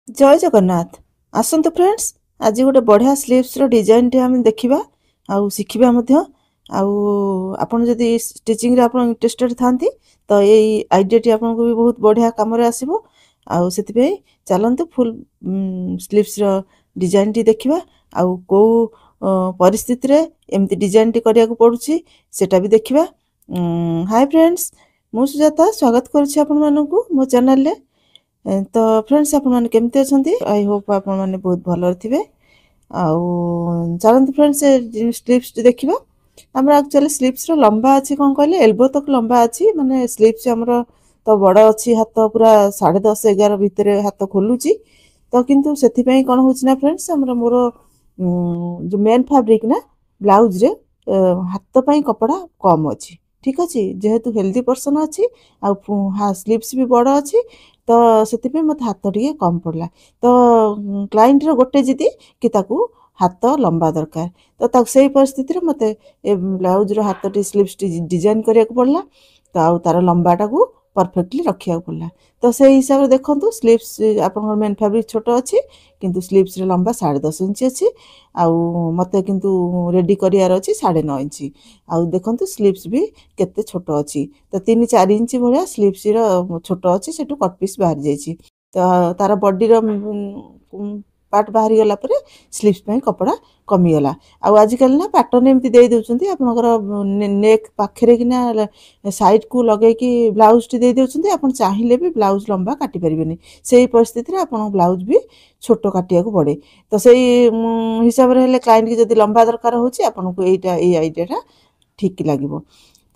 जय जगन्नाथ। आसंतु फ्रेंड्स, आज गोटे बढ़िया स्लीव्स रो डिजाइन टे आम देखिबा आउ शिखिबा मध्य। आउ आपण जदि स्टिचिंग रे आपण इंटरेस्टेड थांती तो एई आइडिया टी आपण को भी बहुत बढ़िया काम रे आसीबो। आउ सेति पे चलंतु फुल स्लीव्स रो डिजाइन टी देखिबा आउ को परिस्थिति रे एमती डिजाइन टी करिया को पडुची सेटा भी देखिबा। हाय फ्रेंड्स, मु सुजाता स्वागत करूछी आपण मानकु मो चैनल रे। तो फ्रेंड्स आपण माने केमते अछंती? आई होप आपण माने बहुत भलो थिबे। आउ चलंतु फ्रेंड्स स्लीव्स देखिबा। हमरा एक्चुअली स्लीव्स रो लंबा अछि कोन कहले एल्बो तक लंबा अछि, माने स्लीव्स हमरो तो बड़ अछि, हाथ पूरा 10.5 11 भितरे हाथ खोलुची। तो किंतु सेति पई कोन होछि ना फ्रेंड्स, हमरा मोर जो मेन फैब्रिक ना ब्लाउज रे हाथ पई कपड़ा कम अछि। ठीक अछि, जेहेतु हेल्दी पर्सन अछि आ स्लीव्स भी बड़ अछि तो सेति पे मत हाथ टिके कम पड़ला। तो क्लाइंट रो गोटे जिदी कि ताकू हाथ लंबा दरकार, तो ताक सेही परिस्थिति रे मते ए ब्लाउज रो हाथ टी स्लीव्स टी डिजाइन करिया को पड़ला। तो आउ तार लंबाटा को परफेक्टली रखिया को पड़ला। तो सेही हिसाब रे देखंतु स्लीव्स आपन मेन फैब्रिक छोटो अछि किंतु स्लीव्स रे लंबा 10.5 इंच अछि। आउ मते किंतु रेडी करियार अछि 9.5 इंच। आउ देखंतु स्लीव्स भी केते छोटो अछि, तो 3-4 इंच भलिया स्लीव्स रो छोटो अछि, सेटु कट पीस बाहर जाइछि। तो तार बॉडी रो पार्ट बाहरी गला परे स्लीव्स पे कपड़ा कमी गला। आउ आजिकल ना पैटर्न एमती दे देउछंती आपनकर नेक पाखरे कि ना साइड को लगे कि ब्लाउज टी दे देउछंती। आपन चाहिले भी ब्लाउज लंबा काटी परिबेनी, सेही परिस्थिति रे आपन ब्लाउज भी छोटो काटिया को पड़े। तो सेही हिसाब रे हेले क्लाइंट की जदी लंबा दरकार होछि आपन को एटा ए आइडिया टा ठीक लागिबो।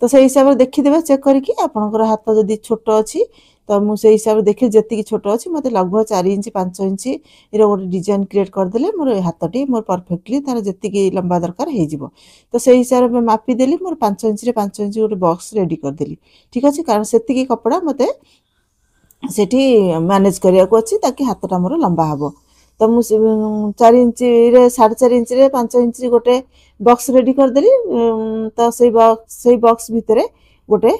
तो सेही हिसाब रे देखि देबे चेक करिकि आपनकर हाथ जदी छोटो अछि तो मु सेही हिसाब रे देखि जति कि छोटो अछि मते लगभग 4 इंच 5 इंच इरो गोटे डिजाइन क्रिएट कर देले मोर हाथटी मोर परफेक्टली तार जति कि लंबा दरकार हे जिवो। तो सेही हिसाब रे मापी देली, मोर 5 इंच रे 5 इंच गोटे बॉक्स रेडी कर देली। ठीक अछि, कारण सेति कि कपड़ा मते सेठी मैनेज करिया को अछि ताकि हाथटा मोर लंबा हबो। तो मु 4 इंच रे 4.5 इंच रे 5 इंच गोटे बॉक्स रेडी कर देली। तो सेही बॉक्स भितरे गोटे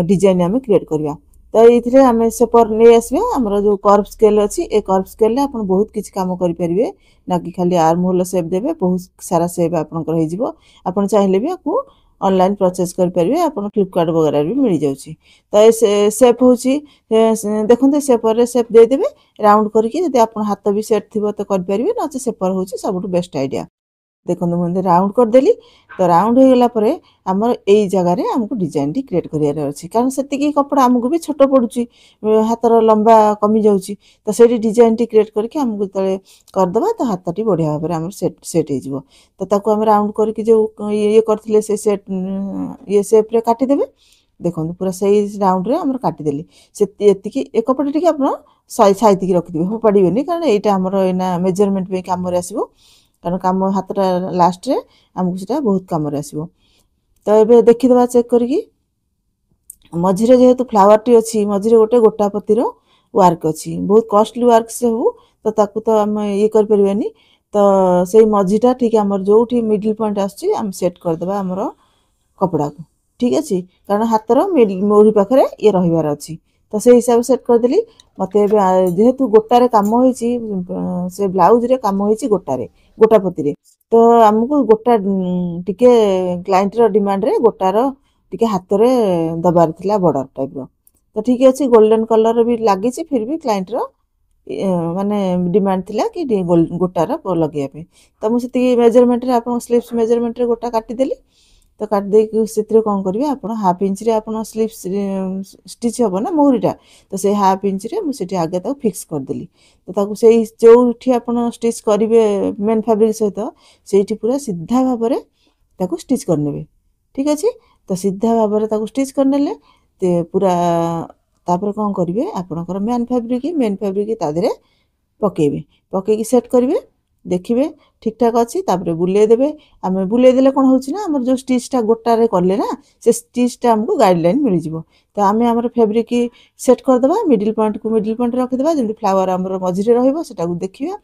डिजाइन आमे क्रिएट करिया। तो एथिरे आमे सेपर नै आसीबे हमर जो कर्व स्केल अछि, ए कर्व स्केल रे आपण बहुत किछ काम करि परिबे, ना कि खाली आर्म होल शेप देबे, बहुत सारा शेप आपनकर हे जिवो। आपण चाहिले भी आपको ऑनलाइन परचेज कर परिबे, आपण फ्लिपकार्ट वगैरह भी मिल जाउची। तो ए शेप होची देखंते सेपर रे शेप दे देबे राउंड करके, जदि आपण हाथ भी सेट थिबो तो कर परिबे, ना से सेपर होची सबटु बेस्ट आइडिया। देखंतु मुंदे राउंड कर देली। तो राउंड हो गेला परे हमर एई जगह रे हमको डिजाइन टी क्रिएट करियार अछि, कारण सेति कि कपड़ा हमको भी छोटो पडुची, हाथर लंबा कमी जाउची। तो सेठी डिजाइन टी क्रिएट करके हमको तळे कर दबा तो हाथटी बढ़िया भाबरे हमर सेट हे जिवो। तो ताको हम राउंड करके जो ये करथिले से सेट ये शेप रे काटी देबे। देखंतु पूरा सही राउंड रे हमर काटी देली। से एतिकी ए कपड़ा टिके आपण साइति की रखि दिबे, हो पडिबेनी, कारण एटा हमर एना मेजरमेंट पे काम रे आसीबो, कारण काम हाथटा लास्ट रे हमको सेटा बहुत काम रे आसीबो। तो एबे देखि दबा चेक करके मझिरे जेहेतु फ्लावर टी अछि, मझिरे गोटे गोटा पतिर वर्क अछि, बहुत कॉस्टली वर्क से हो। तो ताकू तो हम ये कर परिबेनी। तो सेही मझिटा ठीक हमर जोठी मिडिल पॉइंट आछि हम सेट कर दबा हमर कपड़ा को। ठीक अछि, कारण हाथर मोरी पाखरे ये रहिवार अछि। तो से हिसाब सेट कर देली। मते एबे जेहेतु गोटारे काम होइची, से ब्लाउज रे काम होइची गोटारे गोटा पतिरे। तो हमको गोटा टिके क्लाइंट रो डिमांड रे गोटार टिके हाथ रे दबार थिला बॉर्डर टाइप रो। तो ठीक अछि, गोल्डन कलर भी लागि छी, फिर भी क्लाइंट रो माने डिमांड थिला कि गोटार लगेया पे। तो मु सेति मेजरमेंट रे आपन स्लीव्स मेजरमेंट रे गोटा काटी देली। तो काट दे कि सेतिरे कोन करबे आपण हाफ इंच रे आपण स्लीव्स स्टिच हबो ना मोहरीटा। तो से हाफ इंच रे मु सेठी आगे ताको फिक्स कर देली। तो ताको सेही जोठी आपण स्टिच करिवे मेन फैब्रिक सहित सेठी पूरा सीधा भाबरे ताको स्टिच कर नेबे। ठीक अछि, तो सीधा भाबरे ताको स्टिच कर नेले ते पूरा तापर कोन करिवे आपणकर मेन फैब्रिक ता देरे पकेबे, पकेकी सेट करिवे। देखिबे ठीक ठाक अछि, तापर बुले देबे। आमे बुले देले कोन होछि ना हमर जो स्टिच टा गोटा रे करले ना, से स्टिच टा हमको गाइडलाइन मिल जिवो। तो आमे हमर फैब्रिक की सेट कर दबा, मिडिल पॉइंट को मिडिल पॉइंट रख दबा, जेंति फ्लावर हमर मझिरे रहइबो सेटा को देखिबा।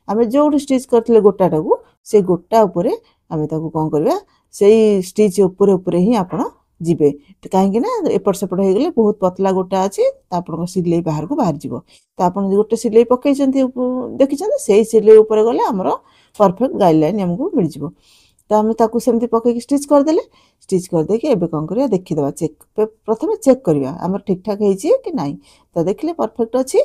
आमे जोठी स्टिच करथिले गोटा टाकू से गोटा ऊपरे आमे ताको कोन करबा, सेही स्टिच ऊपरे ऊपरे ही आपण ଯିବେ କାହିଁକି ନା ଏପଟ ସେପଟ ହେଇଗଲେ ବହୁତ ପତଲା ଗୋଟା ଅଛି ତ ଆପଣଙ୍କ ସିଲେଇ ବାହାରକୁ ବାହାରିଯିବ। ତ ଆପଣ ଗୋଟେ ସିଲେଇ ପକେଇଛନ୍ତି ଦେଖିଛନ୍ତି ସେଇ ସିଲେଇ ଉପରେ ଗଲେ ଆମର ପରଫେକ୍ଟ ଗାଇଡଲାଇନ୍ ଆମକୁ ମିଳିଯିବ। ତ ଆମେ ତାକୁ ସେମିତି ପକେଇକି ଷ୍ଟିଚ୍ କରିଦେଲେ। ଷ୍ଟିଚ୍ କରିଦେଇକି ଏବେ କ'ଣ କରିବା ଦେଖିଦେବା ପ୍ରଥମେ ଚେକ୍ କରିବା ଆମର ଠିକ୍ଠାକ୍ ହେଇଛି କି ନାହିଁ। ତ ଦେଖିଲେ ପରଫେକ୍ଟ ଅଛି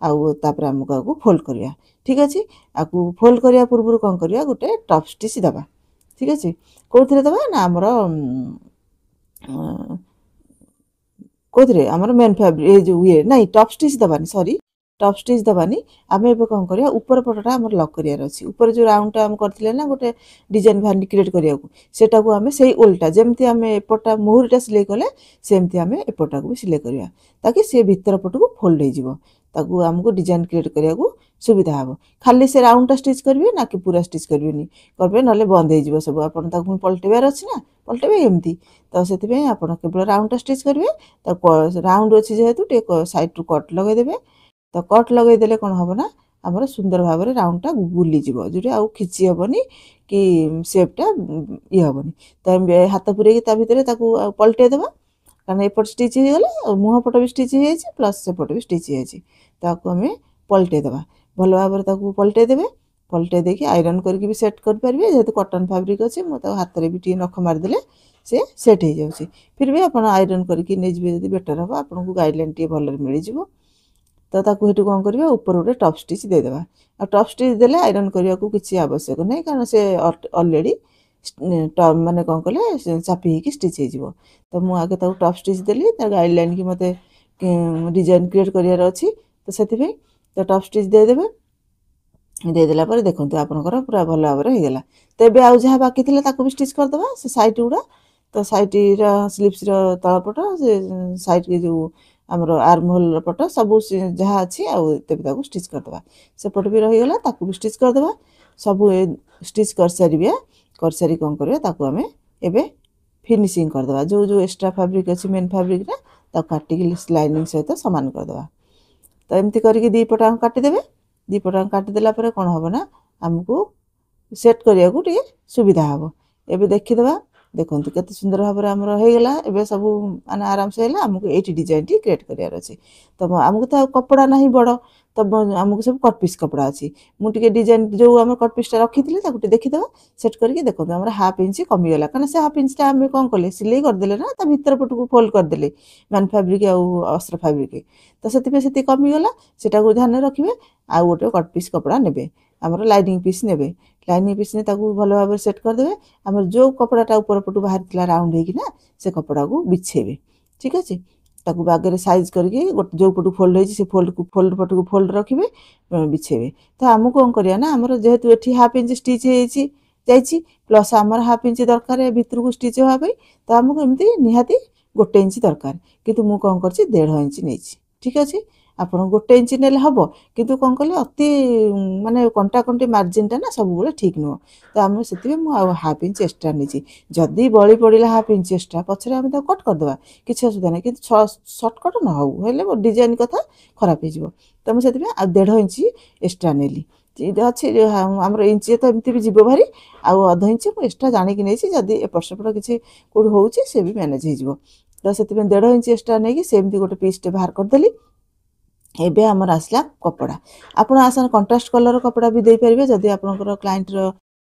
ଆଉ ତାପରେ ଆମକୁ ଆକୁ ଫୋଲ୍ଡ କରିବା। ଠିକ୍ ଅଛି, ଆକୁ ଫୋଲ୍ଡ କରିବା ପୂର୍ବରୁ କ'ଣ କରିବା ଗୋଟେ ଟପ୍ ଷ୍ଟିଚ୍ ଦେବା। ଠିକ୍ ଅଛି, କେଉଁଥିରେ ଦେବା ନା ଆମର କେଉଁଥିରେ ଆମର ମେନ୍ ଫ୍ୟାବ୍ରିକ୍ ଏଇ ଯେଉଁ ନାଇଁ ଟପ୍ ଷ୍ଟିଚ୍ ଦେବାନି, ସରି ଟପ୍ ଷ୍ଟିଚ୍ ଦେବାନି। ଆମେ ଏବେ କ'ଣ କରିବା ଉପର ପଟଟା ଆମର ଲକ୍ କରିବାର ଅଛି। ଉପରେ ଯେଉଁ ରାଉଣ୍ଡଟା ଆମେ କରିଥିଲେ ନା ଗୋଟେ ଡିଜାଇନ୍ ଭାର୍ନି କ୍ରିଏଟ୍ କରିବାକୁ, ସେଟାକୁ ଆମେ ସେଇ ଓଲଟା ଯେମିତି ଆମେ ଏପଟଟା ମୁହୁରିଟା ସିଲେଇ କଲେ ସେମିତି ଆମେ ଏପଟଟାକୁ ବି ସିଲେଇ କରିବା ତାକି ସେ ଭିତର ପଟକୁ ଫୋଲ୍ଡ ହେଇଯିବ। ତାକୁ ଆମକୁ ଡିଜାଇନ୍ କ୍ରିଏଟ୍ କରିବାକୁ ସୁବିଧା ହେବ। ଖାଲି ସେ ରାଉଣ୍ଡଟା ଷ୍ଟିଚ୍ କରିବେ ନା କି ପୁରା ଷ୍ଟିଚ୍ କରିବେନି, କରିବେ ନହେଲେ ବନ୍ଦ ହେଇଯିବ ସବୁ। ଆପଣ ତାକୁ ପଲଟେଇବାର ଅଛି ନା, ପଲଟେଇବେ ଏମିତି। ତ ସେଥିପାଇଁ ଆପଣ କେବଳ ରାଉଣ୍ଡଟା ଷ୍ଟିଚ୍ କରିବେ। ତାକୁ ରାଉଣ୍ଡ ଅଛି ଯେହେତୁ ଟିକେ ସାଇଡ଼୍ରୁ କଟ୍ ଲଗାଇଦେବେ। ତ କଟ୍ ଲଗାଇଦେଲେ କ'ଣ ହେବ ନା ଆମର ସୁନ୍ଦର ଭାବରେ ରାଉଣ୍ଡଟା ବୁଲିଯିବ, ଯେଉଁଟା ଆଉ ଖିଚି ହେବନି କି ସେପ୍ଟା ଇଏ ହେବନି। ତ ହାତ ପୁରେଇକି ତା ଭିତରେ ତାକୁ ପଲଟେଇ ଦେବା, କାରଣ ଏପଟ ଷ୍ଟିଚ୍ ହେଇଗଲା ଆଉ ମୁହଁ ପଟ ବି ଷ୍ଟିଚ୍ ହେଇଯାଇଛି ପ୍ଲସ୍ ସେପଟ ବି ଷ୍ଟିଚ୍ ହେଇଯାଇଛି। ତାକୁ ଆମେ ପଲଟେଇ ଦେବା, ଭଲ ଭାବରେ ତାକୁ ପଲଟେଇ ଦେବେ। ପଲଟେଇ ଦେଇକି ଆଇରନ୍ କରିକି ବି ସେଟ୍ କରିପାରିବେ। ଯେହେତୁ କଟନ୍ ଫ୍ୟାବ୍ରିକ୍ ଅଛି ମୁଁ ତାକୁ ହାତରେ ବି ଟିକେ ନଖ ମାରିଦେଲେ ସେ ସେଟ୍ ହେଇଯାଉଛି। ଫିର୍ ବି ଆପଣ ଆଇରନ୍ କରିକି ନେଇଯିବେ ଯଦି ବେଟର୍ ହେବ, ଆପଣଙ୍କୁ ଗାଇଡ଼ଲାଇନ୍ ଟିକେ ଭଲରେ ମିଳିଯିବ। ତ ତାକୁ ସେଠୁ କ'ଣ କରିବା ଉପରେ ଗୋଟେ ଟପ୍ ଷ୍ଟିଚ୍ ଦେଇଦେବା। ଆଉ ଟପ୍ ଷ୍ଟିଚ୍ ଦେଲେ ଆଇରନ୍ କରିବାକୁ କିଛି ଆବଶ୍ୟକ ନାହିଁ, କାରଣ ସେ ଅଲରେଡ଼ି ମାନେ କ'ଣ କଲେ ଚାପି ହେଇକି ଷ୍ଟିଚ୍ ହେଇଯିବ। ତ ମୁଁ ଆଗେ ତାକୁ ଟପ୍ ଷ୍ଟିଚ୍ ଦେଲି, ତା ଗାଇଡ଼ଲାଇନ୍ କି ମୋତେ ଡିଜାଇନ୍ କ୍ରିଏଟ୍ କରିବାର ଅଛି। ତ ସେଥିପାଇଁ ତ ଟପ୍ ଷ୍ଟିଚ୍ ଦେଇଦେବେ। ଦେଇଦେଲା ପରେ ଦେଖନ୍ତୁ ଆପଣଙ୍କର ପୁରା ଭଲ ଭାବରେ ହେଇଗଲା। ତ ଏବେ ଆଉ ଯାହା ବାକି ଥିଲା ତାକୁ ବି ଷ୍ଟିଚ୍ କରିଦେବା, ସେ ସାଇଟ୍ ଗୁଡ଼ା। ତ ସାଇଟ୍ର ସ୍ଲିଭ୍ସର ତଳପଟ, ସେ ସାଇଟ୍ ଯେଉଁ ଆମର ଆର୍ମ ହୋଲ୍ ପଟ ସବୁ ଯାହା ଅଛି ଆଉ ତେବେ ତାକୁ ଷ୍ଟିଚ୍ କରିଦେବା। ସେପଟ ବି ରହିଗଲା, ତାକୁ ବି ଷ୍ଟିଚ୍ କରିଦେବା। ସବୁ ଷ୍ଟିଚ୍ କରିସାରି କ'ଣ କରିବା ତାକୁ ଆମେ ଏବେ ଫିନିସିଂ କରିଦେବା। ଯେଉଁ ଏକ୍ସଟ୍ରା ଫ୍ୟାବ୍ରିକ୍ ଅଛି ମେନ୍ ଫ୍ୟାବ୍ରିକ୍ଟା ତାକୁ କାଟିକି ଲାଇନିଂ ସହିତ ସମାନ କରିଦେବା। ତ ଏମିତି କରିକି ଦୁଇ ପଟ କାଟିଦେବେ। ଦୁଇ ପଟ କାଟିଦେଲା ପରେ କ'ଣ ହେବ ନା ଆମକୁ ସେଟ୍ କରିବାକୁ ଟିକେ ସୁବିଧା ହେବ। ଏବେ ଦେଖିଦେବା, ଦେଖନ୍ତୁ କେତେ ସୁନ୍ଦର ଭାବରେ ଆମର ହେଇଗଲା। ଏବେ ସବୁ ମାନେ ଆରାମସେ ହେଲା। ଆମକୁ ଏଇଠି ଡିଜାଇନ୍ଟି କ୍ରିଏଟ୍ କରିବାର ଅଛି। ତ ଆମକୁ ତ ଆଉ କପଡ଼ା ନାହିଁ ବଡ଼, ତ ଆମକୁ ସବୁ କଟ୍ ପିସ୍ କପଡ଼ା ଅଛି। ମୁଁ ଟିକେ ଡିଜାଇନ୍ ଯେଉଁ ଆମର କଟ୍ ପିସ୍ଟା ରଖିଥିଲି ତାକୁ ଟିକେ ଦେଖିଦେବା। ସେଟ୍ କରିକି ଦେଖନ୍ତୁ ଆମର ହାଫ୍ ଇଞ୍ଚ କମିଗଲା, କାରଣ ସେ ହାଫ୍ ଇଞ୍ଚଟା ଆମେ କ'ଣ କଲେ ସିଲେଇ କରିଦେଲେ ନା, ତା ଭିତର ପଟକୁ ଫୋଲ୍ଡ କରିଦେଲେ ମ୍ୟାନ୍ ଫ୍ୟାବ୍ରିକ୍ ଆଉ ଅସ୍ତ୍ର ଫ୍ୟାବ୍ରିକ୍। ତ ସେଥିପାଇଁ ସେତିକି କମିଗଲା, ସେଟାକୁ ଧ୍ୟାନ ରଖିବେ। ଆଉ ଗୋଟେ କଟ୍ ପିସ୍ କପଡ଼ା ନେବେ, ଆମର ଲାଇନିଂ ପିସ୍ ନେବେ। ଲାଇନିଂ ପିସ୍ ତାକୁ ଭଲ ଭାବରେ ସେଟ୍ କରିଦେବେ। ଆମର ଯେଉଁ କପଡ଼ାଟା ଉପର ପଟୁ ବାହାରିଥିଲା ରାଉଣ୍ଡ ହେଇକିନା ସେ କପଡ଼ାକୁ ବିଛେଇବେ। ଠିକ୍ ଅଛି, ତାକୁ ବାଗରେ ସାଇଜ୍ କରିକି ଗୋଟେ ଯେଉଁ ପଟକୁ ଫୋଲ୍ଡ ହେଇଛି ସେ ଫୋଲ୍ଡ ପଟକୁ ଫୋଲ୍ଡ ରଖିବେ, ବିଛେଇବେ। ତ ଆମକୁ କ'ଣ କରିବା ନା ଆମର ଯେହେତୁ ଏଠି ହାଫ୍ ଇଞ୍ଚ ଷ୍ଟିଚ୍ ଯାଇଛି ପ୍ଲସ୍ ଆମର ହାଫ୍ ଇଞ୍ଚ ଦରକାର ଭିତରକୁ ଷ୍ଟିଚ୍ ହେବା ପାଇଁ, ତ ଆମକୁ ଏମିତି ନିହାତି 1 ଇଞ୍ଚ ଦରକାର। କିନ୍ତୁ ମୁଁ କ'ଣ କରିଛି 1.5 ଇଞ୍ଚ ନେଇଛି। ଠିକ୍ ଅଛି, ଆପଣ 1 ଇଞ୍ଚ ନେଲେ ହେବ, କିନ୍ତୁ କ'ଣ କଲେ ଅତି ମାନେ କଣ୍ଟାକଣ୍ଟି ମାର୍ଜିନ୍ଟା ନା ସବୁବେଳେ ଠିକ୍ ନୁହଁ। ତ ଆମେ ସେଥିପାଇଁ ମୁଁ ଆଉ ହାଫ୍ ଇଞ୍ଚ ଏକ୍ସଟ୍ରା ନେଇଛି। ଯଦି ବଳି ପଡ଼ିଲା ହାଫ୍ ଇଞ୍ଚ ଏକ୍ସଟ୍ରା ପଛରେ ଆମେ ତାକୁ କଟ୍ କରିଦେବା, କିଛି ଅସୁବିଧା ନାହିଁ। କିନ୍ତୁ ସର୍ଟକଟ୍ ନ ହେଉ, ହେଲେ ଡିଜାଇନ୍ କଥା ଖରାପ ହେଇଯିବ। ତ ମୁଁ ସେଥିପାଇଁ ଆଉ 1.5 ଇଞ୍ଚ ଏକ୍ସଟ୍ରା ନେଲି। ଅଛି ଆମର ଇଞ୍ଚ ତ ଏମିତି ବି ଯିବ ଭାରି, ଆଉ 1/2 ଇଞ୍ଚ ମୁଁ ଏକ୍ସଟ୍ରା ଜାଣିକି ନେଇଛି। ଯଦି ଏପଟ ସେପଟ କିଛି କେଉଁଠି ହେଉଛି ସେ ବି ମ୍ୟାନେଜ୍ ହେଇଯିବ। ତ ସେଥିପାଇଁ 1.5 ଇଞ୍ଚ ଏକ୍ସଟ୍ରା ନେଇକି ସେମିତି ଗୋଟେ ପିସ୍ଟେ ବାହାର କରିଦେଲି। ଏବେ ଆମର ଆସିଲା କପଡ଼ା। ଆପଣ ଆସନ କଣ୍ଟ୍ରାଷ୍ଟ କଲର୍ କପଡ଼ା ବି ଦେଇପାରିବେ, ଯଦି ଆପଣଙ୍କର କ୍ଲାଏଣ୍ଟର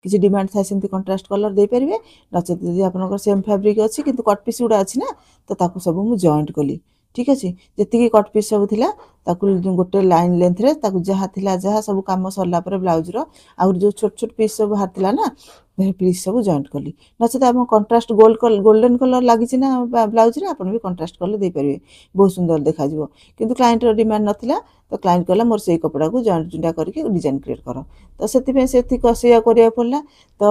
କିଛି ଡିମାଣ୍ଡ ଥାଏ ସେମିତି କଣ୍ଟ୍ରାଷ୍ଟ କଲର୍ ଦେଇପାରିବେ। ନଚେତ୍ ଯଦି ଆପଣଙ୍କର ସେମ୍ ଫ୍ୟାବ୍ରିକ୍ ଅଛି କିନ୍ତୁ କଟ୍ ପିସ୍ ଗୁଡ଼ା ଅଛି ନା, ତ ତାକୁ ସବୁ ମୁଁ ଜଏଣ୍ଟ କଲି। ଠିକ୍ ଅଛି, ଯେତିକି କଟ୍ ପିସ୍ ସବୁ ଥିଲା ତାକୁ ଗୋଟେ ଲାଇନ୍ ଲେନ୍ଥରେ ତାକୁ ଯାହା ଥିଲା ଯାହା ସବୁ କାମ ସରିଲା ପରେ ବ୍ଲାଉଜ୍ର ଆହୁରି ଯେଉଁ ଛୋଟ ଛୋଟ ପିସ୍ ସବୁ ବାହାରିଥିଲା ନା ପିସ୍ ସବୁ ଜଏଣ୍ଟ କଲି। ନଚେତ୍ ଆମ କଣ୍ଟ୍ରାଷ୍ଟ ଗୋଲ୍ଡେନ୍ କଲର୍ ଲାଗିଛି ନା ବ୍ଲାଉଜ୍ରେ, ଆପଣ ବି କଣ୍ଟ୍ରାଷ୍ଟ କଲର୍ ଦେଇପାରିବେ, ବହୁତ ସୁନ୍ଦର ଦେଖାଯିବ। କିନ୍ତୁ କ୍ଲାଏଣ୍ଟର ଡିମାଣ୍ଡ ନଥିଲା, ତ କ୍ଲାଏଣ୍ଟ କହିଲା ମୋର ସେଇ କପଡ଼ାକୁ ଜଏଣ୍ଟ ଜୁଣ୍ଟା କରିକି ଡିଜାଇନ୍ କ୍ରିଏଟ୍ କର। ତ ସେଥିପାଇଁ ସେତିକି ସେଇଆ କରିବାକୁ ପଡ଼ିଲା। ତ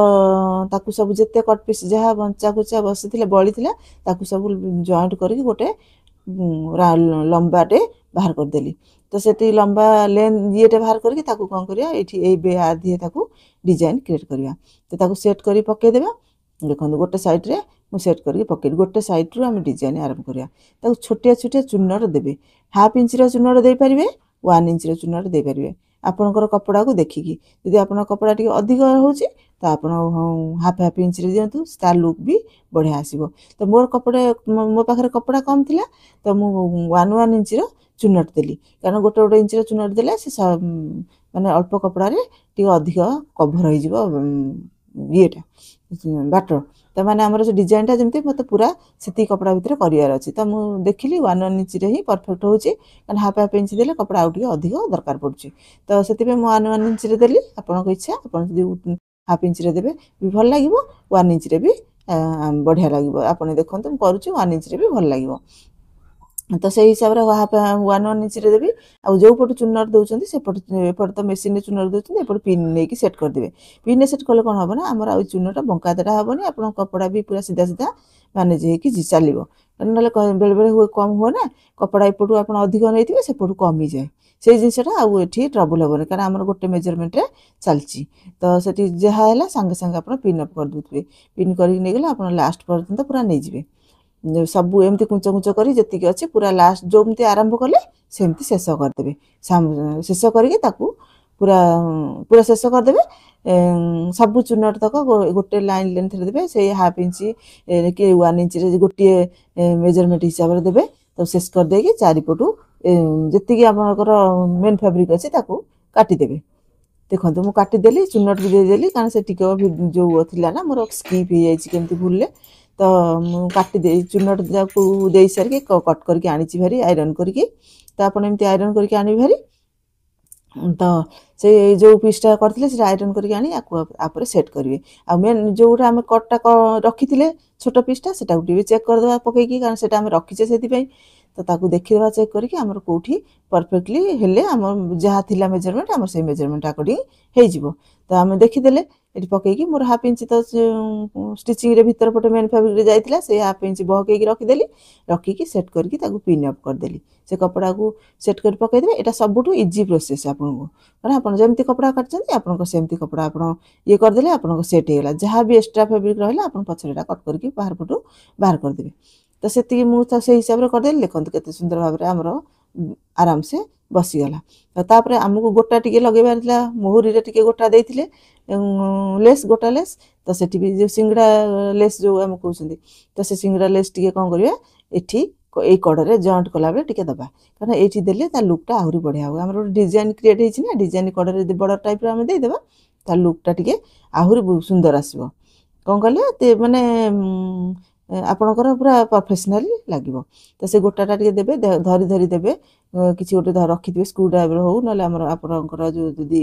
ତାକୁ ସବୁ ଯେତେ କଟ୍ ପିସ୍ ଯାହା ବଞ୍ଚା କୁଚା ବସିଥିଲା ବଳିଥିଲା ତାକୁ ସବୁ ଜଏଣ୍ଟ କରିକି ଗୋଟେ ଲମ୍ବାଟେ ବାହାର କରିଦେଲି। ତ ସେଠି ଲମ୍ବା ଇଏଟେ ବାହାର କରିକି ତାକୁ କ'ଣ କରିବା, ଏଇଠି ଏଇ ଦିଏ ତାକୁ ଡିଜାଇନ୍ କ୍ରିଏଟ୍ କରିବା। ତ ତାକୁ ସେଟ୍ କରି ପକାଇଦେବା। ଦେଖନ୍ତୁ ଗୋଟେ ସାଇଡ଼୍ରେ ମୁଁ ସେଟ୍ କରିକି ପକାଇଲି, ଗୋଟେ ସାଇଡ଼୍ରୁ ଆମେ ଡିଜାଇନ୍ ଆରମ୍ଭ କରିବା। ତାକୁ ଛୋଟିଆ ଛୋଟିଆ ଚୂନର ଦେବେ। ହାଫ୍ ଇଞ୍ଚର ଚୂନର ଦେଇପାରିବେ, 1 ଇଞ୍ଚର ଚୂନର ଦେଇପାରିବେ। ଆପଣଙ୍କର କପଡ଼ାକୁ ଦେଖିକି। ଯଦି ଆପଣଙ୍କ କପଡ଼ା ଟିକେ ଅଧିକ ହେଉଛି ତ ଆପଣ ହାଫ୍ ଇଞ୍ଚରେ ଦିଅନ୍ତୁ, ତା ଲୁକ୍ ବି ବଢ଼ିଆ ଆସିବ। ତ ମୋର କପଡ଼ା ମୋ ପାଖରେ କପଡ଼ା କମ୍ ଥିଲା ତ ମୁଁ 1 ଇଞ୍ଚର ଚୁନଟ୍ ଦେଲି, କାରଣ ଗୋଟେ ଇଞ୍ଚର ଚୁନଟ୍ ଦେଲେ ସେ ମାନେ ଅଳ୍ପ କପଡ଼ାରେ ଟିକେ ଅଧିକ କଭର୍ ହେଇଯିବ ଇଏଟା ବାଟର। ତାମାନେ ଆମର ସେ ଡିଜାଇନଟା ଯେମିତି ମୋତେ ପୁରା ସେତିକି କପଡ଼ା ଭିତରେ କରିବାର ଅଛି। ତ ମୁଁ ଦେଖିଲି 1 ଇଞ୍ଚରେ ହିଁ ପରଫେକ୍ଟ ହେଉଛି, କାରଣ ହାଫ୍ ଇଞ୍ଚ ଦେଲେ କପଡ଼ା ଆଉ ଟିକେ ଅଧିକ ଦରକାର ପଡ଼ୁଛି। ତ ସେଥିପାଇଁ ମୁଁ 1 ଇଞ୍ଚରେ ଦେଲି। ଆପଣଙ୍କ ଇଚ୍ଛା, ଆପଣ ଯଦି ହାଫ୍ ଇଞ୍ଚରେ ଦେବେ ବି ଭଲ ଲାଗିବ, 1 ଇଞ୍ଚରେ ବି ବଢ଼ିଆ ଲାଗିବ। ଆପଣ ଦେଖନ୍ତୁ ମୁଁ କରୁଛି 1 ଇଞ୍ଚରେ ବି ଭଲ ଲାଗିବ। ତ ସେଇ ହିସାବରେ 1 ଇଞ୍ଚରେ ଦେବି। ଆଉ ଯେଉଁ ପଟୁ ଚୁନର ଦେଉଛନ୍ତି ଏପଟେ ତ ମେସିନରେ ଚୁନର ଦେଉଛନ୍ତି, ଏପଟେ ପିନ୍ ନେଇକି ସେଟ୍ କରିଦେବେ। ପିନ୍ରେ ସେଟ୍ କଲେ କ'ଣ ହେବ ନା ଆମର ଆଉ ଚୁନଟା ବଙ୍କା ତେଢ଼ା ହେବନି, ଆପଣଙ୍କ କପଡ଼ା ବି ପୁରା ସିଧା ସିଧା ମ୍ୟାନେଜ୍ ହେଇକି ଚାଲିବ। ନହେଲେ ବେଳେବେଳେ କମ୍ ହୁଏ ନା, କପଡ଼ା ଏପଟୁ ଆପଣ ଅଧିକ ନେଇଥିବେ ସେପଟୁ କମ୍ ହେଇଯାଏ। ସେଇ ଜିନିଷଟା ଆଉ ଏଠି ଟ୍ରବୁଲ୍ ହେବନି, କାରଣ ଆମର ଗୋଟେ ମେଜରମେଣ୍ଟରେ ଚାଲିଛି। ତ ସେଠି ଯାହା ହେଲା ସାଙ୍ଗେ ସାଙ୍ଗେ ଆପଣ ପିନ୍ ଅପ୍ କରିଦେଉଥିବେ। ପିନ୍ କରିକି ନେଇଗଲେ ଆପଣ ଲାଷ୍ଟ ପର୍ଯ୍ୟନ୍ତ ପୁରା ନେଇଯିବେ। ସବୁ ଏମିତି କୁଞ୍ଚ କୁଞ୍ଚ କରି ଯେତିକି ଅଛି ପୁରା ଲାଷ୍ଟ ଯେମିତି ଆରମ୍ଭ କଲେ ସେମିତି ଶେଷ କରିଦେବେ। ଶେଷ କରିକି ତାକୁ ପୁରା ପୁରା ଶେଷ କରିଦେବେ। ସବୁ ଚୁନଟ ତକ ଗୋଟେ ଲାଇନ୍ ଲେନ୍ଥରେ ଦେବେ, ସେଇ ହାଫ୍ ଇଞ୍ଚ କି 1 ଇଞ୍ଚରେ ଗୋଟିଏ ମେଜରମେଣ୍ଟ ହିସାବରେ ଦେବେ। ତ ଶେଷ କରିଦେଇକି ଚାରିପଟୁ ଯେତିକି ଆପଣଙ୍କର ମେନ୍ ଫ୍ୟାବ୍ରିକ୍ ଅଛି ତାକୁ କାଟିଦେବେ। ଦେଖନ୍ତୁ ମୁଁ କାଟିଦେଲି, ଚୁନଟ ବି ଦେଇଦେଲି, କାରଣ ସେ ଟିକେ ଯେଉଁ ଥିଲା ନା ମୋର ସ୍କିପ୍ ହେଇଯାଇଛି କେମିତି ଭୁଲରେ। ତ ମୁଁ ଚୁନଟ ଯାକୁ ଦେଇ ସାରିକି କଟ୍ କରିକି ଆଣିଛି ଭାରି ଆଇରନ୍ କରିକି। ତ ଆପଣ ଏମିତି ଆଇରନ୍ କରିକି ଆଣିବେ ଭାରି। ତ ସେ ଯେଉଁ ପିସ୍ଟା କରିଥିଲେ ସେଟା ଆଇରନ୍ କରିକି ଆଣି ଆପରେ ସେଟ୍ କରିବେ। ଆଉ ମେନ୍ ଯେଉଁଟା ଆମେ କଟ୍ଟା ରଖିଥିଲେ ଛୋଟ ପିସ୍ଟା, ସେଟାକୁ ଟିକେ ଚେକ୍ କରିଦେବା ପକେଇକି, କାରଣ ସେଟା ଆମେ ରଖିଛେ ସେଥିପାଇଁ। ତ ତାକୁ ଦେଖିଦେବା ଚେକ୍ କରିକି ଆମର କେଉଁଠି ପରଫେକ୍ଟଲି ହେଲେ ଆମର ଯାହା ଥିଲା ମେଜରମେଣ୍ଟ ଆମର ସେଇ ମେଜରମେଣ୍ଟ ଆକର୍ଡିଂ ହେଇଯିବ। ତ ଆମେ ଦେଖିଦେଲେ ଏଠି ପକେଇକି ମୋର ହାଫ୍ ଇଞ୍ଚ ତ ଷ୍ଟିଚିଂରେ ଭିତର ପଟେ ମେନ୍ ଫ୍ୟାବ୍ରିକ୍ରେ ଯାଇଥିଲା, ସେଇ ହାଫ୍ ଇଞ୍ଚ ବହକେଇକି ରଖିଦେଲି। ରଖିକି ସେଟ୍ କରିକି ତାକୁ ପିନ୍ ଅପ୍ କରିଦେଲି। ସେ କପଡ଼ାକୁ ସେଟ୍ କରି ପକାଇଦେବେ। ଏଇଟା ସବୁଠୁ ଇଜି ପ୍ରୋସେସ୍ ଆପଣଙ୍କୁ, କାରଣ ଆପଣ ଯେମିତି କପଡ଼ା କାଟିଛନ୍ତି ଆପଣଙ୍କ ସେମିତି କପଡ଼ା ଆପଣ ଇଏ କରିଦେଲେ ଆପଣଙ୍କ ସେଟ୍ ହେଇଗଲା। ଯାହା ବି ଏକ୍ସଟ୍ରା ଫ୍ୟାବ୍ରିକ୍ ରହିଲା ଆପଣ ପଛରେ ଏଟା କଟ୍ କରିକି ବାହାର ପଟୁ ବାହାର କରିଦେବେ। ତ ସେତିକି ମୁଁ ତ ସେଇ ହିସାବରେ କରିଦେଲି। ଦେଖନ୍ତୁ କେତେ ସୁନ୍ଦର ଭାବରେ ଆମର ଆରାମସେ ବସିଗଲା। ତାପରେ ଆମକୁ ଗୋଟା ଟିକେ ଲଗେଇବାର ଥିଲା, ମୋହରିରେ ଟିକେ ଗୋଟା ଦେଇଥିଲେ ଲେସ୍, ଗୋଟା ଲେସ୍। ତ ସେଠି ବି ଯେଉଁ ସିଙ୍ଗଡ଼ା ଲେସ୍ ଯେଉଁ ଆମେ କହୁଛନ୍ତି, ତ ସେ ସିଙ୍ଗଡ଼ା ଲେସ୍ ଟିକେ କ'ଣ କରିବା ଏଠି ଏଇ କଡ଼ରେ ଜଏଣ୍ଟ କଲାବେଳେ ଟିକେ ଦେବା, କାରଣ ଏଇଠି ଦେଲେ ତା ଲୁକ୍ଟା ଆହୁରି ବଢ଼ିଆ ହେବ। ଆମର ଗୋଟେ ଡିଜାଇନ୍ କ୍ରିଏଟ୍ ହେଇଛି ନା, ଡିଜାଇନ୍ କଡ଼ରେ ଯଦି ବଡ଼ ଟାଇପ୍ର ଆମେ ଦେଇଦେବା ତା ଲୁକ୍ଟା ଟିକେ ଆହୁରି ସୁନ୍ଦର ଆସିବ। କ'ଣ କଲେ ମାନେ ଆପଣଙ୍କର ପୁରା ପ୍ରଫେସନାଲି ଲାଗିବ। ତ ସେ ଗୋଟାଟା ଟିକେ ଦେବେ, ଧରି ଧରି ଦେବେ। କିଛି ଗୋଟେ ରଖିଥିବେ ସ୍କ୍ରୁ ଡ୍ରାଇଭର ହେଉ, ନହେଲେ ଆପଣଙ୍କର ଯଦି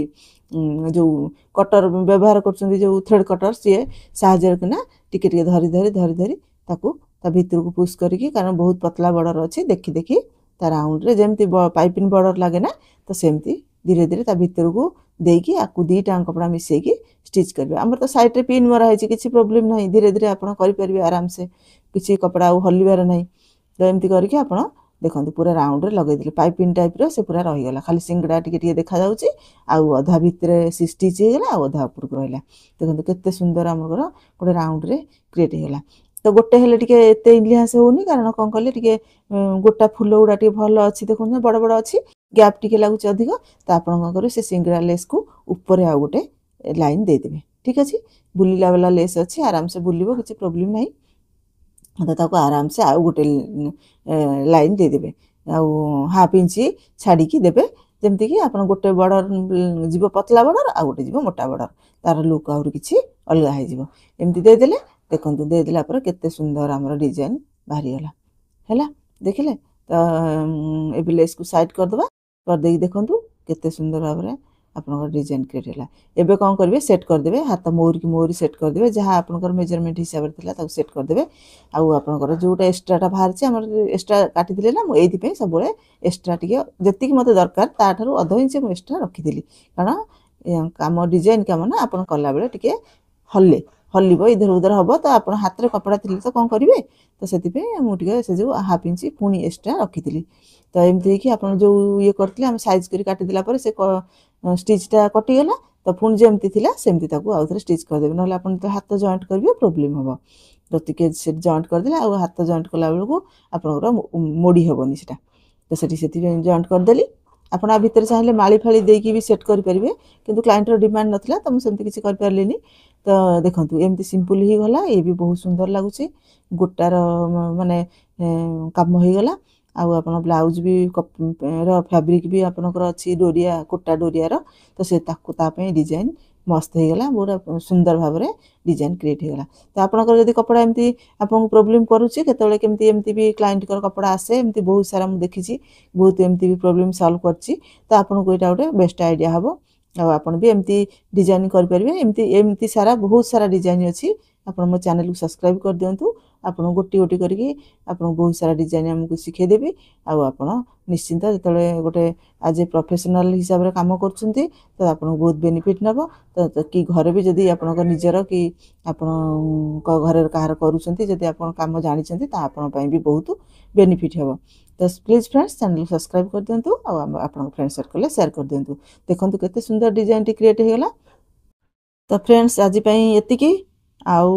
ଯେଉଁ କଟର ବ୍ୟବହାର କରୁଛନ୍ତି ଯେଉଁ ଥ୍ରେଡ୍ କଟର, ସିଏ ସାହାଯ୍ୟରେ କିନା ଟିକେ ଟିକେ ଧରି ଧରି ଧରି ଧରି ତାକୁ ତା ଭିତରକୁ ପୁସ୍ କରିକି, କାରଣ ବହୁତ ପତଳା ବର୍ଡ଼ର ଅଛି, ଦେଖି ଦେଖି ତା ରାଉଣ୍ଡରେ ଯେମିତି ପାଇପିଂ ବର୍ଡ଼ର ଲାଗେ ନା, ତ ସେମିତି ଧୀରେ ଧୀରେ ତା ଭିତରକୁ ଦେଇକି ଆକୁ ଦୁଇଟାଙ୍କ କପଡ଼ା ମିଶାଇକି ଷ୍ଟିଚ୍ କରିବେ। ଆମର ତ ସାଇଡ଼୍ରେ ପିନ୍ ମରା ହେଇଛି, କିଛି ପ୍ରୋବ୍ଲେମ୍ ନାହିଁ। ଧୀରେ ଧୀରେ ଆପଣ କରିପାରିବେ ଆରାମସେ, କିଛି କପଡ଼ା ଆଉ ହଲିବାର ନାହିଁ। ତ ଏମିତି କରିକି ଆପଣ ଦେଖନ୍ତୁ ପୁରା ରାଉଣ୍ଡରେ ଲଗାଇଦେଲେ, ପାଇପିଂ ଟାଇପ୍ର ସେ ପୁରା ରହିଗଲା। ଖାଲି ସିଙ୍ଗଡ଼ା ଟିକେ ଟିକେ ଦେଖାଯାଉଛି, ଆଉ ଅଧା ଭିତରେ ସେ ଷ୍ଟିଚ୍ ହେଇଗଲା, ଆଉ ଅଧା ଉପରକୁ ରହିଲା। ଦେଖନ୍ତୁ କେତେ ସୁନ୍ଦର ଆମର ଗୋଟେ ରାଉଣ୍ଡରେ କ୍ରିଏଟ୍ ହେଇଗଲା। ତ ଗୋଟେ ହେଲେ ଟିକେ ଏତେ ଇଲିହାସ ହେଉନି, କାରଣ କ'ଣ କଲେ ଟିକେ ଗୋଟା ଫୁଲ ଗୁଡ଼ା ଟିକେ ଭଲ ଅଛି, ଦେଖନ୍ତୁ ବଡ଼ ବଡ଼ ଅଛି, ଗ୍ୟାପ୍ ଟିକେ ଲାଗୁଛି ଅଧିକ। ତ ଆପଣ କ'ଣ କରିବେ ସେ ସିଙ୍ଗଡ଼ା ଲେସ୍କୁ ଉପରେ ଆଉ ଗୋଟେ ଲାଇନ୍ ଦେଇଦେବେ। ଠିକ୍ ଅଛି, ବୁଲିଲା ବାଲା ଲେସ୍ ଅଛି, ଆରାମସେ ବୁଲିବ, କିଛି ପ୍ରୋବ୍ଲେମ୍ ନାହିଁ। ତ ତାକୁ ଆରାମସେ ଆଉ ଗୋଟେ ଲାଇନ୍ ଦେଇଦେବେ, ଆଉ ହାଫ୍ ଇଞ୍ଚ ଛାଡ଼ିକି ଦେବେ, ଯେମିତିକି ଆପଣ ଗୋଟେ ବର୍ଡ଼ର ଯିବ ପତଳା ବର୍ଡ଼ର, ଆଉ ଗୋଟେ ଯିବ ମୋଟା ବର୍ଡ଼ର, ତାର ଲୁକ୍ ଆହୁରି କିଛି ଅଲଗା ହେଇଯିବ। ଏମିତି ଦେଇଦେଲେ, ଦେଖନ୍ତୁ ଦେଇଦେଲା ପରେ କେତେ ସୁନ୍ଦର ଆମର ଡିଜାଇନ୍ ବାହାରିଗଲା। ହେଲା, ଦେଖିଲେ? ତ ଏବେ ଲେସ୍କୁ ସାଇଡ଼୍ କରିଦେବା, କରିଦେଇକି ଦେଖନ୍ତୁ କେତେ ସୁନ୍ଦର ଭାବରେ ଆପଣଙ୍କର ଡିଜାଇନ୍ କ୍ରିଏଟ୍ ହେଲା। ଏବେ କ'ଣ କରିବେ, ସେଟ୍ କରିଦେବେ, ହାତ ମୋହରି ସେଟ୍ କରିଦେବେ, ଯାହା ଆପଣଙ୍କର ମେଜରମେଣ୍ଟ ହିସାବରେ ଥିଲା ତାକୁ ସେଟ୍ କରିଦେବେ। ଆଉ ଆପଣଙ୍କର ଯେଉଁଟା ଏକ୍ସଟ୍ରାଟା ବାହାରିଛି, ଆମର ଏକ୍ସଟ୍ରା କାଟିଥିଲେ ନା, ମୁଁ ଏଇଥିପାଇଁ ସବୁବେଳେ ଏକ୍ସଟ୍ରା ଟିକେ ଯେତିକି ମୋତେ ଦରକାର ତାଠାରୁ ଅଧ ଇଞ୍ଚ ମୁଁ ଏକ୍ସଟ୍ରା ରଖିଥିଲି, କାରଣ କାମ ଡିଜାଇନ୍ କାମ ନା, ଆପଣ କଲାବେଳେ ଟିକେ ହଲିବ, ଇଧର ଉଧର ହେବ। ତ ଆପଣ ହାତରେ କପଡ଼ା ଥିଲେ ତ କ'ଣ କରିବେ, ତ ସେଥିପାଇଁ ମୁଁ ଟିକେ ସେ ଯେଉଁ ହାଫ୍ ଇଞ୍ଚ ପୁଣି ଏକ୍ସଟ୍ରା ରଖିଥିଲି। ତ ଏମିତି ହେଇକି ଆପଣ ଯେଉଁ ଇଏ କରିଥିଲେ ଆମେ ସାଇଜ୍ କରି କାଟିଦେଲା ପରେ ସେ ଷ୍ଟିଚ୍ଟା କଟିଗଲା। ତ ପୁଣି ଯେମିତି ଥିଲା ସେମିତି ତାକୁ ଆଉ ଥରେ ଷ୍ଟିଚ୍ କରିଦେବେ, ନହେଲେ ଆପଣ ତ ହାତ ଜଏଣ୍ଟ କରିବେ ପ୍ରୋବ୍ଲେମ୍ ହେବ। ତ ଟିକେ ସେ ଜଏଣ୍ଟ କରିଦେଲେ, ଆଉ ହାତ ଜଏଣ୍ଟ କଲାବେଳକୁ ଆପଣଙ୍କର ମୋଡ଼ି ହେବନି ସେଟା। ତ ସେଥିପାଇଁ ଜଏଣ୍ଟ କରିଦେଲି। ଆପଣ ଆ ଭିତରେ ଚାହିଁଲେ ମାଳି ଫାଳି ଦେଇକି ବି ସେଟ୍ କରିପାରିବେ, କିନ୍ତୁ କ୍ଲାଏଣ୍ଟର ଡିମାଣ୍ଡ ନଥିଲା ତ ମୁଁ ସେମିତି କିଛି କରିପାରିଲିନି। ତ ଦେଖନ୍ତୁ ଏମିତି ସିମ୍ପଲ୍ ହେଇଗଲା, ଏ ବି ବହୁତ ସୁନ୍ଦର ଲାଗୁଛି। ଗୋଟାର ମାନେ କାମ ହେଇଗଲା। ଆଉ ଆପଣ ବ୍ଲାଉଜ୍ ବି ର ଫ୍ୟାବ୍ରିକ୍ ବି ଆପଣଙ୍କର ଅଛି ଡୋରିଆ, କୋଟା ଡୋରିଆର, ତ ସେ ତାକୁ ତା ପାଇଁ ଡିଜାଇନ୍ ମସ୍ତ ହେଇଗଲା, ପୁରା ସୁନ୍ଦର ଭାବରେ ଡିଜାଇନ୍ କ୍ରିଏଟ୍ ହେଇଗଲା। ତ ଆପଣଙ୍କର ଯଦି କପଡ଼ା ଏମିତି ଆପଣଙ୍କୁ ପ୍ରୋବ୍ଲେମ୍ କରୁଛି, କେତେବେଳେ କେମିତି ଏମିତି ବି କ୍ଲାଏଣ୍ଟଙ୍କର କପଡ଼ା ଆସେ, ଏମିତି ବହୁତ ସାରା ମୁଁ ଦେଖିଛି, ବହୁତ ଏମିତି ବି ପ୍ରୋବ୍ଲେମ୍ ସଲ୍ଭ କରିଛି। ତ ଆପଣଙ୍କୁ ଏଇଟା ଗୋଟେ ବେଷ୍ଟ ଆଇଡ଼ିଆ ହେବ। ଆଉ ଆପଣ ବି ଏମିତି ଡିଜାଇନ୍ କରିପାରିବେ। ଏମିତି ସାରା ବହୁତ ସାରା ଡିଜାଇନ୍ ଅଛି। ଆପଣ ମୋ ଚ୍ୟାନେଲକୁ ସବସ୍କ୍ରାଇବ୍ କରିଦିଅନ୍ତୁ। ଆପଣଙ୍କୁ ଗୋଟି ଗୋଟି କରିକି ଆପଣଙ୍କୁ ବହୁତ ସାରା ଡିଜାଇନ୍ ଆମକୁ ଶିଖେଇଦେବି। ଆଉ ଆପଣ ନିଶ୍ଚିନ୍ତ ଯେତେବେଳେ ଗୋଟେ ଆଜ୍ ଏ ପ୍ରଫେସନାଲ୍ ହିସାବରେ କାମ କରୁଛନ୍ତି, ତ ଆପଣଙ୍କୁ ବହୁତ ବେନିଫିଟ୍ ନେବ। କି ଘରେ ବି ଯଦି ଆପଣଙ୍କ ନିଜର କି ଆପଣଙ୍କ ଘରେ କାହାର କରୁଛନ୍ତି, ଯଦି ଆପଣ କାମ ଜାଣିଛନ୍ତି, ତା ଆପଣଙ୍କ ପାଇଁ ବି ବହୁତ ବେନିଫିଟ୍ ହେବ। ତ ପ୍ଲିଜ୍ ଫ୍ରେଣ୍ଡସ୍, ଚ୍ୟାନେଲକୁ ସବସ୍କ୍ରାଇବ୍ କରିଦିଅନ୍ତୁ ଆଉ ଆପଣଙ୍କ ଫ୍ରେଣ୍ଡ ସର୍କଲ୍ରେ ସେୟାର କରିଦିଅନ୍ତୁ। ଦେଖନ୍ତୁ କେତେ ସୁନ୍ଦର ଡିଜାଇନଟି କ୍ରିଏଟ୍ ହେଇଗଲା। ତ ଫ୍ରେଣ୍ଡସ୍, ଆଜି ପାଇଁ ଏତିକି। ଆଉ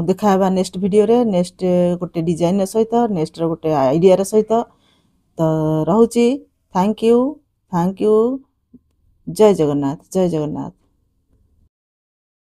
ଦେଖାହେବା ନେକ୍ସଟ ଭିଡ଼ିଓରେ, ନେକ୍ସଟ ଗୋଟେ ଡିଜାଇନର ସହିତ, ନେକ୍ସଟର ଗୋଟେ ଆଇଡ଼ିଆର ସହିତ। ତ ରହୁଛି। Thank you. ଜୟ ଜଗନ୍ନାଥ, ଜୟ ଜଗନ୍ନାଥ।